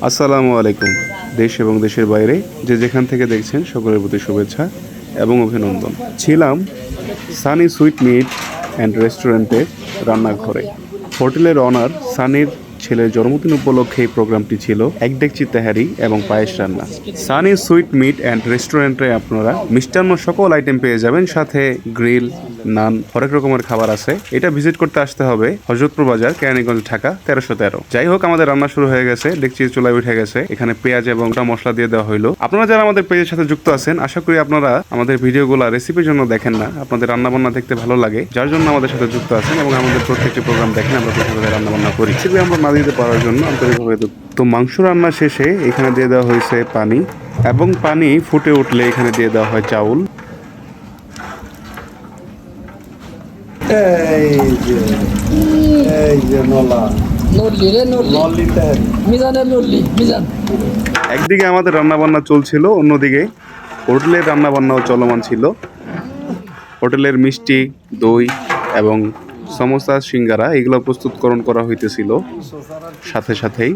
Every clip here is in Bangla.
আসসালামু আলাইকুম। দেশ এবং দেশের বাইরে যে যেখান থেকে দেখছেন সকলের প্রতি শুভেচ্ছা এবং অভিনন্দন। ছিলাম সানি সুইট মিট অ্যান্ড রেস্টুরেন্টের রান্নাঘরে। হোটেলের অনার সানির ছেলের জন্মদিন উপলক্ষে এই প্রোগ্রামটি ছিল এক ডেকচি তেহারি এবং পায়েস রান্না। সানি সুইট মিট অ্যান্ড রেস্টুরেন্টে আপনারা মিষ্টান্ন সকল আইটেম পেয়ে যাবেন, সাথে গ্রিল, নান, হরেক রকমের খাবার আছে। এটা ভিজিট করতে আসতে হবে হযরতপুর বাজার, কেরানীগঞ্জ, ঢাকা 1313। যাই হোক, আমাদের রান্না শুরু হয়ে গেছে, ডেকচির চুলায় উঠে গেছে। এখানে পেঁয়াজ এবং মশলা দিয়ে দেওয়া হইলো। আপনারা যারা আমাদের পেজের সাথে যুক্ত আছেন, আশা করি আপনারা আমাদের ভিডিওগুলো রেসিপির জন্য দেখেন না, আপনাদের রান্না বান্না দেখতে ভালো লাগে, যার জন্য আমাদের সাথে যুক্ত আছেন এবং আমাদের প্রত্যেকটি প্রোগ্রাম দেখেন। আমরা প্রত্যেকটা রান্না বান্না করি, সেগুলো আমরা না দিতে পারার জন্য আন্তরিকভাবে তো মাংস রান্না শেষে এখানে দিয়ে দেওয়া হয়েছে পানি, এবং পানি ফুটে উঠলে এখানে দিয়ে দেওয়া হয় চাউল। একদিকে আমাদের রান্না বান্না চলছিল, অন্যদিকে হোটেলের রান্না বান্নাও চলমান ছিল। হোটেলের মিষ্টি, দই এবং সমোসা, সিঙ্গারা এগুলো প্রস্তুতকরণ করা হইতেছিল সাথে সাথেই।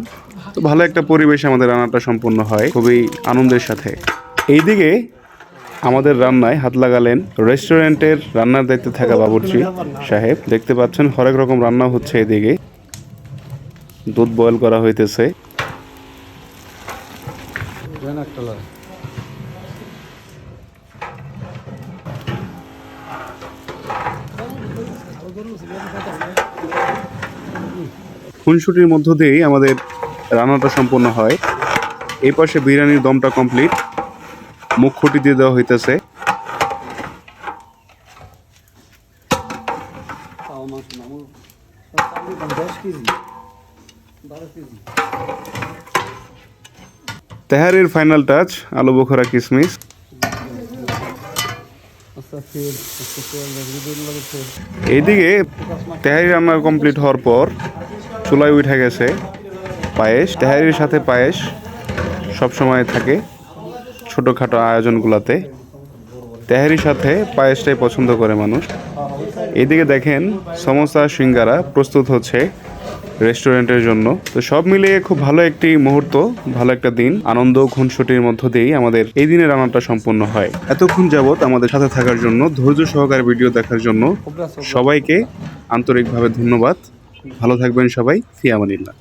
তো ভালো একটা পরিবেশে আমাদের রান্নাটা সম্পূর্ণ হয় খুবই আনন্দের সাথে। এইদিকে আমাদের রান্নায় হাত লাগালেন রেস্টুরেন্টের রান্নার দায়িত্বে থাকা বাবুর্চি সাহেব। দেখতে পাচ্ছেন হরেক রকম রান্না হচ্ছে। এদিকে দুধ বয়েল করা হইতেছে। খুনসুটির মধ্য দিয়েই আমাদের রান্নাটা সম্পূর্ণ হয়। এই পাশে বিরিয়ানির দমটা কমপ্লিট, মুখ খুঁটি দিয়ে দেওয়া হইতেছে। তেহারির ফাইনাল টাচ, আলু বোখরা কিশমিশ। এইদিকে তেহারি রান্না কমপ্লিট হওয়ার পর চুলায় উঠে গেছে পায়েস। তেহারির সাথে পায়েস সবসময় থাকে ছোটোখাটো আয়োজনগুলোতে। তেহারির সাথে পায়েসটাই পছন্দ করে মানুষ। এইদিকে দেখেন সমোসা, সিঙ্গারা প্রস্তুত হচ্ছে রেস্টুরেন্টের জন্য। তো সব মিলিয়ে খুব ভালো একটি মুহূর্ত, ভালো একটা দিন, আনন্দ খুনসুটির মধ্য দিয়েই আমাদের এই দিনের রান্নাটা সম্পূর্ণ হয়। এতক্ষণ যাবত আমাদের সাথে থাকার জন্য, ধৈর্য সহকারে ভিডিও দেখার জন্য সবাইকে আন্তরিকভাবে ধন্যবাদ। ভালো থাকবেন সবাই। ফি আমানিল্লাহ।